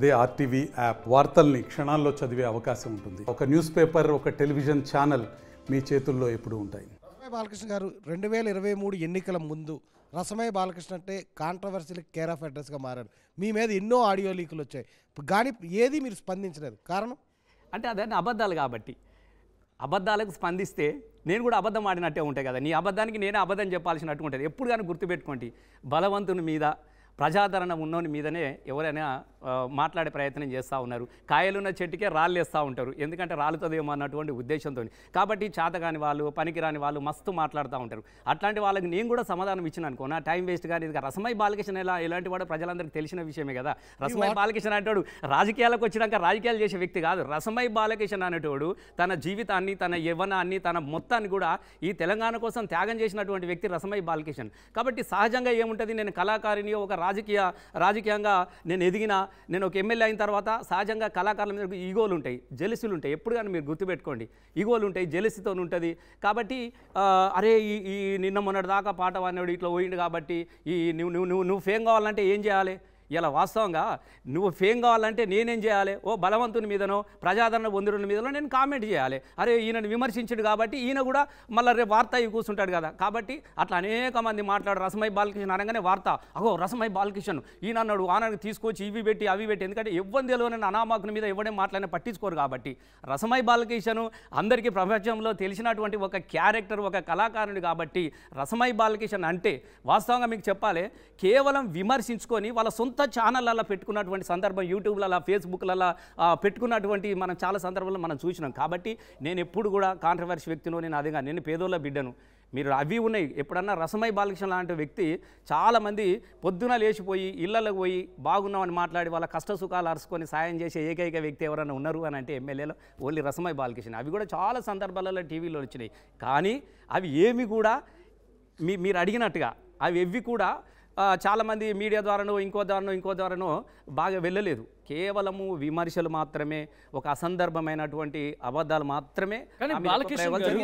అదే RTV app వార్తల్ని క్షణాల్లో చదివే అవకాశం ఉంటుంది. ఒక న్యూస్ పేపర్, ఒక టెలివిజన్ ఛానల్ మీ చేతుల్లో ఎప్పుడూ ఉంటాయి. రసమై బాలకృష్ణ గారు 2023 ఎన్నికల ముందు రసమై బాలకృష్ణ అంటే కాంట్రవర్సీలు కేర్ ఆఫ్ అడ్రస్గా మారారు. మీ మీద ఎన్నో ఆడియో లీకులు వచ్చాయి, కానీ ఏది మీరు స్పందించలేదు. కారణం అంటే అదన్నీ అబద్ధాలు కాబట్టి. అబద్ధాలకు స్పందిస్తే నేను కూడా అబద్ధం ఆడినట్టే ఉంటాయి కదా. నీ అబద్ధానికి నేనే అబద్ధం చెప్పాల్సినట్టు ఉంటుంది. ఎప్పుడు కానీ గుర్తుపెట్టుకోండి, బలవంతుని మీద ప్రజాదరణ ఉన్నోని మీదనే ఎవరైనా మాట్లాడే ప్రయత్నం చేస్తూ ఉన్నారు. కాయలున్న చెట్టుకే రాళ్ళు వేస్తూ ఉంటారు, ఎందుకంటే రాలుతుందేమో అన్నటువంటి ఉద్దేశంతో. కాబట్టి చేతగాని వాళ్ళు, పనికిరాని వాళ్ళు మస్తు మాట్లాడుతూ ఉంటారు. అట్లాంటి వాళ్ళకి నేను కూడా సమాధానం ఇచ్చిన అనుకో, నా టైం వేస్ట్. కానీ ఇది రసమై బాలకృష్ణ ఎలాంటి వాడు ప్రజలందరికీ తెలిసిన విషయమే కదా. రసమై బాలకృష్ణ అనేటోడు రాజకీయాలకు వచ్చినాక రాజకీయాలు చేసే వ్యక్తి కాదు. రసమై బాలకృష్ణ అనేటోడు తన జీవితాన్ని, తన యవ్వనాన్ని, తన మొత్తాన్ని కూడా ఈ తెలంగాణ కోసం త్యాగం చేసినటువంటి వ్యక్తి రసమై బాలకృష్ణ. కాబట్టి సహజంగా ఏముంటుంది, నేను కళాకారిని, ఒక రాజకీయంగా నేను ఎదిగిన, నేను ఒక ఎమ్మెల్యే అయిన తర్వాత సహజంగా కళాకారుల మీద ఈగోలు ఉంటాయి, జెలసీలు ఉంటాయి. ఎప్పుడు కానీ మీరు గుర్తుపెట్టుకోండి, ఈగోలు ఉంటాయి, జెలసీతో ఉంటుంది. కాబట్టి అరే ఈ నిన్న మొన్నటి దాకా పాట వాడినాడు ఇట్లా పోయిండు కాబట్టి నువ్వు ఫేమ్ కావాలంటే ఏం చేయాలి? ఇలా వాస్తవంగా నువ్వు ఫేమ్ కావాలంటే నేనేం చేయాలి? ఓ బలవంతుని మీదనో ప్రజాదరణ పొందిన మీదనో నేను కామెంట్ చేయాలి. అరే ఈయనను విమర్శించాడు కాబట్టి ఈయన కూడా మళ్ళీ రేపు వార్త ఇవి కూర్చుంటాడు కదా. కాబట్టి అట్లా అనేక మంది మాట్లాడు. రసమై బాలకృష్ణ అనగానే వార్త, అగో రసమై బాలకృష్ణ ఈయన అన్నాడు, ఆనానికి తీసుకొచ్చి ఇవి పెట్టి అవి పెట్టి. ఎందుకంటే ఎవ్వరి తెలియని అనామకుని మీద ఎవడే మాట్లాడినా పట్టించుకోరు. కాబట్టి రసమై బాలకృష్ణ అందరికీ ప్రపంచంలో తెలిసినటువంటి ఒక క్యారెక్టర్, ఒక కళాకారుడు. కాబట్టి రసమై బాలకృష్ణ అంటే వాస్తవంగా మీకు చెప్పాలి, కేవలం విమర్శించుకొని వాళ్ళ సొంత ఛానళ్ళల్లో పెట్టుకున్నటువంటి సందర్భం, యూట్యూబ్లలో, ఫేస్బుక్లలో పెట్టుకున్నటువంటి మనం చాలా సందర్భాల్లో మనం చూసినాం. కాబట్టి నేను ఎప్పుడు కూడా కాంట్రవర్సీ వ్యక్తినో, నేను పేదోళ్ళ బిడ్డను. మీరు అవి ఉన్నాయి. ఎప్పుడన్నా రసమై బాలకృష్ణ లాంటి వ్యక్తి చాలామంది పొద్దున లేచిపోయి ఇళ్లలోకి పోయి బాగున్నామని మాట్లాడి వాళ్ళ కష్ట సుఖాలు అరుచుకొని సాయం చేసే ఏకైక వ్యక్తి ఎవరైనా ఉన్నారు అని అంటే ఎమ్మెల్యేలో ఓన్లీ రసమై బాలకృష్ణ. అవి కూడా చాలా సందర్భాలలో టీవీలో వచ్చినాయి. కానీ అవి ఏమి కూడా మీరు అడిగినట్టుగా అవి ఎవ్వి కూడా చాలామంది మీడియా ద్వారానో ఇంకో ద్వారానో బాగా వెళ్ళలేదు. కేవలము విమర్శలు మాత్రమే, ఒక అసందర్భమైనటువంటి అబద్ధాలు మాత్రమే.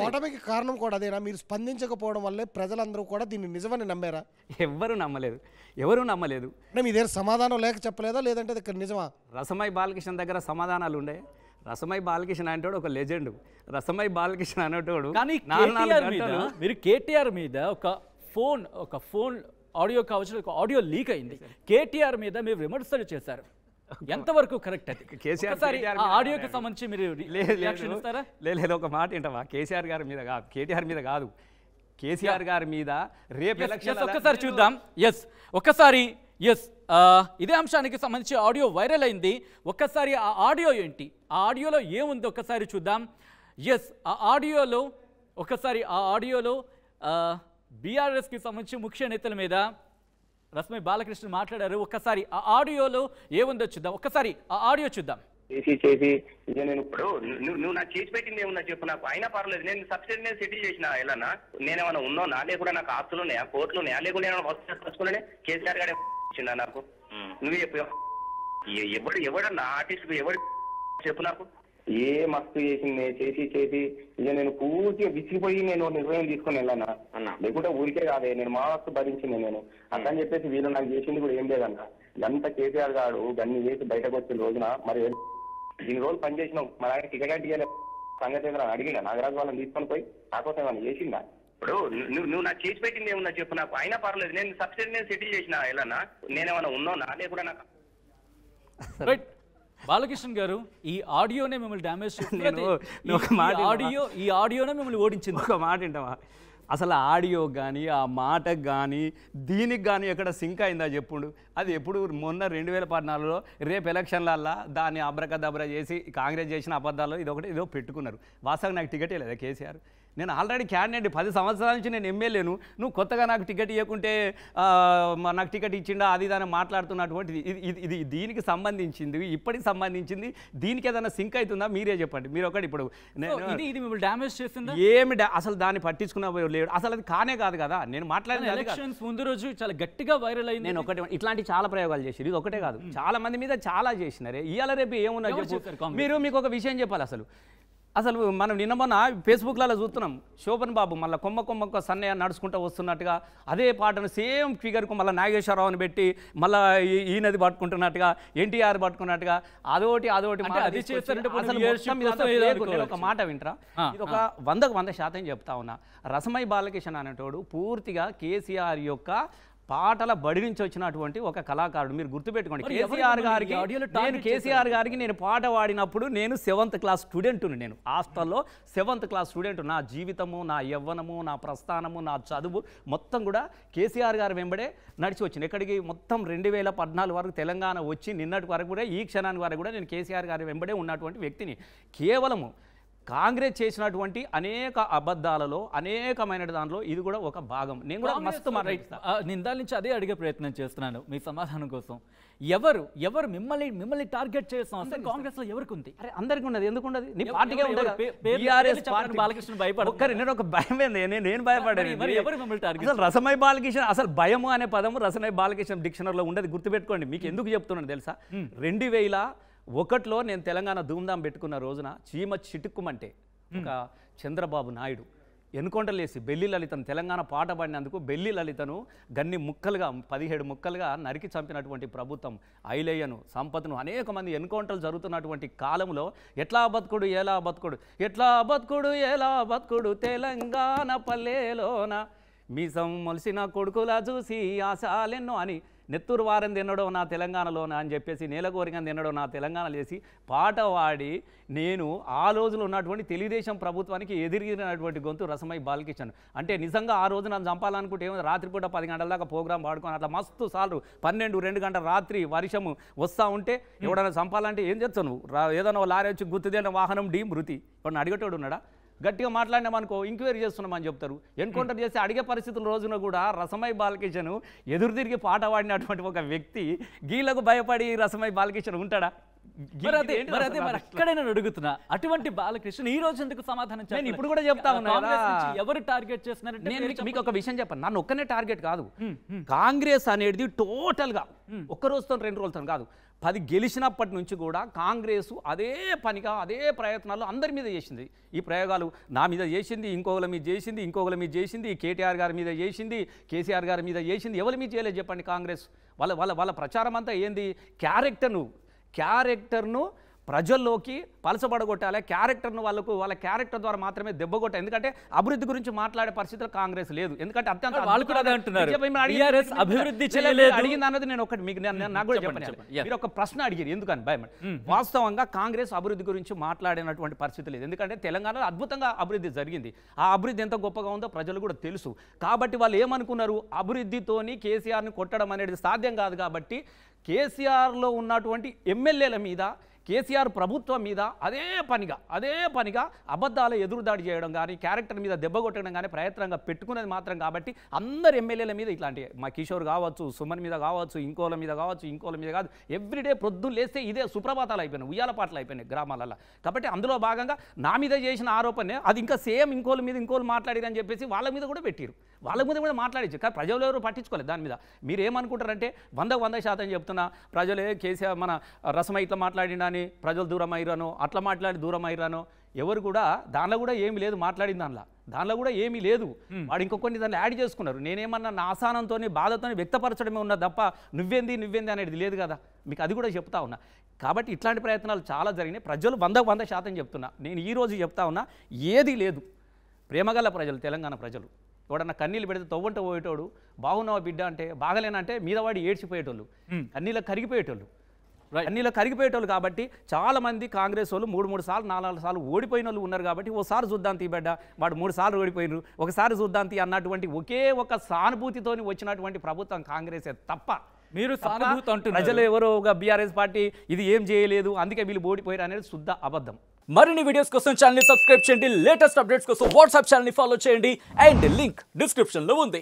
ఓటమికి కారణం కూడా అదేనా? మీరు స్పందించకపోవడం వల్లే ప్రజలందరూ కూడా దీన్ని నిజమని నమ్మారా? ఎవరు నమ్మలేదు. అంటే మీ దగ్గర సమాధానం లేక చెప్పలేదా, లేదంటే ఇక్కడ నిజమా? రసమై బాలకృష్ణ దగ్గర సమాధానాలు ఉండే. రసమై బాలకృష్ణ అనేటోడు ఒక లెజెండ్. రసమై బాలకృష్ణ అనేటోడు. కానీ మీరు కేటీఆర్ మీద ఒక ఫోన్ ఆడియో కావచ్చు, ఒక ఆడియో లీక్ అయింది. కేటీఆర్ మీద మీరు విమర్శలు చేశారు, ఎంతవరకు కరెక్ట్? అది కేసీఆర్ ఆడియోకి సంబంధించి మీరు రియాక్షన్ ఇస్తారా? లేదు, ఒక మాట ఏంటవా, కేసీఆర్ గారి మీద కాదు, కేటీఆర్ మీద కాదు, కేసీఆర్ గారి మీద రేపు ఎలక్షన్ ఒక్కసారి చూద్దాం. ఇదే అంశానికి సంబంధించి ఆడియో వైరల్ అయింది. ఒక్కసారి ఆ ఆడియో ఏంటి, ఆ ఆడియోలో ఏముంది ఒక్కసారి చూద్దాం. ఆ ఆడియోలో బీఆర్ఎస్కి సంబంధించి ముఖ్య నేతల మీద రసమై బాలకృష్ణ మాట్లాడారు. ఒక్కసారి ఆ ఆడియోలో ఏముందో చూద్దాం. ఒక్కసారి ఆ ఆడియో చూద్దాం. చేసి నేను ఇప్పుడు నువ్వు నాకు చేసి పెట్టింది ఏమన్నా చెప్పు, నాకు అయినా పర్లేదు, నేను సబ్సిడీ నేను సెటిల్ చేసిన ఎలా నేనేమన్నా ఉన్నానా, లేకుండా నాకు ఆస్తులు ఉన్నాయా, కోర్టులు ఉన్నాయా, లేకుండా ఏమైనా వస్తు తెచ్చుకునే కేసీఆర్ గారు ఇచ్చిందా నాకు? నువ్వు చెప్పు, ఎవడన్నా ఆర్టిస్ట్ ఎవడు చెప్పు నాకు. ఏ మస్తు చేసింది చేసి ఇక నేను పూర్తిగా విసిగిపోయి నేను నిర్ణయం తీసుకుని వెళ్ళానా అన్న, లేకుంటే ఊరికే కాదే, నేను మస్తు భరించింది నేను అట్లా అని చెప్పేసి వీళ్ళు నాకు చేసింది కూడా ఏం లేదన్న. ఎంత కేసీఆర్ గారు గన్ని చేసి బయటకు వచ్చిన రోజున మరి ఇన్ని రోజులు పనిచేసినావు, మరి ఆయన టికెట్ సంగతి ఏదైనా అడిగినా నాగరాజు వాళ్ళని తీసుకొని పోయి నాకోసం ఏమైనా చేసిందా? ఇప్పుడు నువ్వు నాకు చేసి పెట్టింది ఏమన్నా చెప్పు, నాకు అయినా పర్లేదు, నేను సబ్సిడీ నేను సెటిల్ చేసిన ఎలా నేనేమన్నా ఉన్నానా, లేకుండా నాకు. బాలకృష్ణ గారు, ఈ ఆడియోనే మిమ్మల్ని డ్యామేజ్ చేసింది, ఈ ఆడియోనే మిమ్మల్ని ఓడించింది. ఒక మాట ఏంటవా, అసలు ఆడియో కానీ ఆ మాటకు కానీ దీనికి కానీ ఎక్కడ సింక్ అయిందా చెప్పుడు? అది ఎప్పుడు మొన్న 2014లో రేపు ఎలక్షన్లల్లా దాన్ని అబ్రకదబ్ర చేసి కాంగ్రెస్ చేసిన అబద్ధాలు ఇదో పెట్టుకున్నారు. వాస్తవంగా నాకు టికెట్ లేదా కేసీఆర్? నేను ఆల్రెడీ క్యాండిడేట్, 10 సంవత్సరాల నుంచి నేను ఎమ్మెల్యేను. నువ్వు కొత్తగా నాకు టికెట్ ఇవ్వకుంటే నాకు టికెట్ ఇచ్చిండా అది దాన్ని మాట్లాడుతున్నటువంటిది. ఇది దీనికి సంబంధించింది, ఇప్పటికి సంబంధించింది. దీనికి ఏదైనా సింక్ అవుతుందా మీరే చెప్పండి. మీరు ఒకటి ఇప్పుడు మిమ్మల్ని డ్యామేజ్ చేసిందా? అసలు దాన్ని పట్టించుకున్న లేడు, అసలు అది కానే కాదు కదా. నేను మాట్లాడిన ఎలక్షన్స్ ముందు రోజు చాలా గట్టిగా వైరల్ అయింది. నేను ఒకటి ఇట్లాంటి చాలా ప్రయోగాలు చేసి, ఇది ఒకటే కాదు, చాలా మంది మీద చాలా చేసినారే. ఇవాళ రేపు ఏమున్నా చెప్పు. మీకు ఒక విషయం చెప్పాలి. అసలు అసలు మనం నిన్న మొన్న ఫేస్బుక్లలో చూస్తున్నాం శోభన్ బాబు మళ్ళీ కొమ్మ సన్నయ్య నడుచుకుంటూ వస్తున్నట్టుగా అదే పాటను సేమ్ ఫిగర్కు మళ్ళీ నాగేశ్వరరావుని పెట్టి మళ్ళీ ఈయనది పట్టుకుంటున్నట్టుగా ఎన్టీఆర్ పట్టుకున్నట్టుగా అదోటి అంటే అది చేస్తారంటే అసలు leadership మొత్తం ఇదంతా కోసం ఏదో fake. నేను ఒక అనుకోవచ్చు. మాట వింటరా ఇది ఒక 100% చెప్తా ఉన్నా. రసమై బాలకిషన్ అనేటోడు పూర్తిగా కేసీఆర్ యొక్క పాటల బడి నుంచి వచ్చినటువంటి ఒక కళాకారుడు. మీరు గుర్తుపెట్టుకోండి, మరి కేసీఆర్ ఎవరు గారికి ఈ ఆడియోలో నేను target కేసీఆర్ గారికి నేను పాట పాడినప్పుడు నేను 7th క్లాస్ స్టూడెంట్ను. నేను హాస్టల్లో 7th క్లాస్ స్టూడెంట్. నా జీవితము, నా యవ్వనము, నా ప్రస్థానము, నా చదువు మొత్తం కూడా కేసీఆర్ గారు వెంబడే నడిచి వచ్చింది. ఎక్కడికి మొత్తం 2014 వరకు తెలంగాణ వచ్చి నిన్నటి వరకు కూడా ఈ క్షణానికి వరకు కూడా నేను కేసీఆర్ గారి వెంబడే ఉన్నటువంటి వ్యక్తిని. కేవలము కాంగ్రెస్ చేసినటువంటి అనేక అబద్ధాలలో అనేకమైన దానిలో ఇది కూడా ఒక భాగం. నేను కూడా మస్తు మాట్లాడిస్తా. నిందాల నుంచి అదే అడిగే ప్రయత్నం చేస్తున్నాను మీ సమాధానం కోసం. ఎవరు మిమ్మల్ని టార్గెట్ చేస్తాం అసలు కాంగ్రెస్ లో ఎవరికి ఉంది? అరే అందరికీ ఉన్నది, ఎందుకు ఉండదు? నీ పార్టీకే ఎవరు? ఉండదు. పేర్లు టీఆర్ఎస్ చెప్పండి, పార్టీ బాలకృష్ణ భయపడుతున్నారు. ఒక్కరి నేను ఒక భయం ఏంది, నేను భయపడాను. మరి ఎవరు మిమ్మల్ని టార్గెట్ అసలు రసమై బాలకిషన్ అసలు భయము అనే పదము రసమై బాలకిషన్ డిక్షనరీలో ఉండదు. గుర్తుపెట్టుకోండి. మీకు ఎందుకు చెప్తున్నాను తెలుసా? 2001లో నేను తెలంగాణ ధూమ్ధాం పెట్టుకున్న రోజున చీమ చిటుక్కుమంటే ఒక చంద్రబాబు నాయుడు ఎన్కౌంటర్లేసి బెల్లి లలితను తెలంగాణ పాట పాడినందుకు బెల్లి లలితను గన్ని ముక్కలుగా 17 ముక్కలుగా నరికి చంపినటువంటి ప్రభుత్వం, ఐలయ్యను, సంపత్ను, అనేక మంది ఎన్కౌంటర్లు జరుగుతున్నటువంటి కాలంలో ఎట్లా బతుకుడు ఎలా బతుకుడు తెలంగాణ పల్లెలోన మీసం మొలిసిన కొడుకులా చూసి ఆశాలెన్నో అని నెత్తూరు వారం తిన్నడో నా తెలంగాణలోన అని చెప్పేసి నేలకోరికం తిన్నడో నా తెలంగాణలో వేసి పాట పాడి నేను ఆ రోజులో ఉన్నటువంటి తెలుగుదేశం ప్రభుత్వానికి ఎదిరిగినటువంటి గొంతు రసమై బాలకిషన్. అంటే నిజంగా ఆ రోజు నన్ను చంపాలనుకుంటే ఏమో రాత్రిపూట 10 గంటల దాకా ప్రోగ్రాం పాడుకొని అట్లా మస్తు సార్లు 12-2 గంటల రాత్రి వర్షము వస్తూ ఉంటే ఎవడైనా చంపాలంటే ఏం చేస్తావు నువ్వు? ఏదైనా లారీ వచ్చి గుర్తుదేన వాహనం డీ మృతి ఎవడన్నా అడిగేటోడు ఉన్నాడా? గట్టిగా మాట్లాడినామనుకో ఎంక్వైరీ చేస్తున్నామని చెప్తారు. ఎన్కౌంటర్ చేసి అడిగే పరిస్థితుల రోజున కూడా రసమై బాలకిషన్ ఎదురు తిరిగి పాట పాడినటువంటి ఒక వ్యక్తి గీలకు భయపడి రసమై బాలకిషన్ ఉంటాడా? అక్కడే నేను అడుగుతున్నా, అటువంటి బాలకృష్ణ ఈ రోజు ఎందుకు సమాధానం చెప్పలేదు? నేను ఇప్పుడు కూడా చెప్తా ఉన్నా కదా. ఎవరు టార్గెట్ చేస్తున్నారంటే నేను మీకు ఒక విషయం చెప్పాను. నన్ను ఒక్కనే టార్గెట్ కాదు. కాంగ్రెస్ అనేది టోటల్గా ఒక్క రోజుతో 2 రోజులతో కాదు. 10 గెలిచినప్పటి నుంచి కూడా కాంగ్రెస్ అదే పనిగా అదే ప్రయత్నాలు అందరి మీద చేసింది. ఈ ప్రయోగాలు నా మీద చేసింది, ఇంకొకరి మీద చేసింది, కేటీఆర్ గారి మీద చేసింది, కేసీఆర్ గారి మీద చేసింది. ఎవరి మీద చేయలేదు చెప్పండి? కాంగ్రెస్ వాళ్ళ ప్రచారం అంతా ఏంది? క్యారెక్టర్ను ప్రజల్లోకి పలసబడగొట్టాలి. క్యారెక్టర్ను వాళ్ళ క్యారెక్టర్ ద్వారా మాత్రమే దెబ్బగొట్టాలి. ఎందుకంటే అభివృద్ధి గురించి మాట్లాడే పరిస్థితులు కాంగ్రెస్ లేదు. ఎందుకంటే అత్యంత వాళ్ళు కూడా అదే అంటున్నారు. అభివృద్ధి అడిగింది అన్నది నేను ఒకటి మీకు నాకు కూడా చెప్పండి. మీరు ఒక ప్రశ్న అడిగారు ఎందుకని భయం. వాస్తవంగా కాంగ్రెస్ అభివృద్ధి గురించి మాట్లాడినటువంటి పరిస్థితి లేదు. ఎందుకంటే తెలంగాణలో అద్భుతంగా అభివృద్ధి జరిగింది. ఆ అభివృద్ధి ఎంత గొప్పగా ఉందో ప్రజలు కూడా తెలుసు. కాబట్టి వాళ్ళు ఏమనుకున్నారు? అభివృద్ధితోని కేసీఆర్ని కొట్టడం అనేది సాధ్యం కాదు. కాబట్టి కేసీఆర్లో ఉన్నటువంటి ఎమ్మెల్యేల మీద, కేసీఆర్ ప్రభుత్వం మీద అదే పనిగా అబద్ధాలు ఎదురుదాడి చేయడం కానీ, క్యారెక్టర్ మీద దెబ్బ కొట్టడం కానీ ప్రయత్నంగా పెట్టుకునేది మాత్రం. కాబట్టి అందరు ఎమ్మెల్యేల మీద ఇట్లాంటి మా కిషోర్ కావచ్చు, సుమన్ మీద కావచ్చు, ఇంకోల మీద కాదు, ఎవ్రీడే ప్రొద్దున లేస్తే ఇదే సుప్రభాతాలు అయిపోయినాయి, ఉయ్యాల పాటలు అయిపోయినాయి గ్రామాలలో. కాబట్టి అందులో భాగంగా నా మీద చేసిన ఆరోపణ అది ఇంకా సేమ్ ఇంకోళ్ళు మాట్లాడిరని చెప్పేసి వాళ్ళ మీద కూడా పెట్టారు. వాళ్ళ మీద కూడా మాట్లాడించు. కానీ ప్రజలు ఎవరు పట్టించుకోలేదు దాని మీద. మీరు ఏమనుకుంటారంటే 100% చెప్తున్నా, ప్రజలే కేసీఆర్ మన రసమై ఇట్లా మాట్లాడినని ప్రజలు దూరం అయ్యారనో, అట్లా మాట్లాడి దూరం అయ్యారనో, ఎవరు కూడా దానిలో కూడా ఏమీ లేదు. మాట్లాడిన దానిలో కూడా ఏమీ లేదు. వాడు ఇంకొన్ని దాన్ని యాడ్ చేసుకున్నారు. నేనేమన్నా నా ఆసానంతో బాధతో వ్యక్తపరచడమే ఉన్నా తప్ప నువ్వేంది అనేది లేదు కదా. మీకు అది కూడా చెప్తా ఉన్నా. కాబట్టి ఇట్లాంటి ప్రయత్నాలు చాలా జరిగినాయి. ప్రజలు 100% చెప్తున్నా. నేను ఈరోజు చెప్తా ఉన్నా, ఏది లేదు. ప్రేమగల ప్రజలు, తెలంగాణ ప్రజలు. ఎవడన్నా కన్నీళ్ళు పెడితే తవ్వంట పోయేటోడు, బాగున్నావా బిడ్డ అంటే, బాగలేనంటే మీద వాడి ఏడ్చిపోయేటోళ్ళు, కన్నీళ్ళకి కరిగిపోయేటోళ్ళు. కాబట్టి చాలామంది కాంగ్రెస్ వాళ్ళు 3 సార్లు 4 సార్లు ఓడిపోయిన వాళ్ళు ఉన్నారు. కాబట్టి ఓసారి చూద్దాం తీ బిడ్డ, వాడు 3 సార్లు ఓడిపోయినారు, ఒకసారి చూద్దాం తీ అన్నటువంటి ఒకే ఒక సానుభూతితోని వచ్చినటువంటి ప్రభుత్వం కాంగ్రెసే తప్ప మీరు సానుభూతి అంటున్నారు. ప్రజలు ఎవరో ఒక బీఆర్ఎస్ పార్టీ ఇది ఏం చేయలేదు అందుకే వీళ్ళు ఓడిపోయారు అనేది శుద్ధ అబద్ధం. మరిన్ని వీడియోస్ కోసం ఛానల్ ని సబ్స్క్రైబ్ చేయండి. లేటెస్ట్ అప్డేట్స్ కోసం వాట్సాప్ ఛానల్ ని ఫాలో చేయండి. అండ్ లింక్ డిస్క్రిప్షన్ లో ఉంది.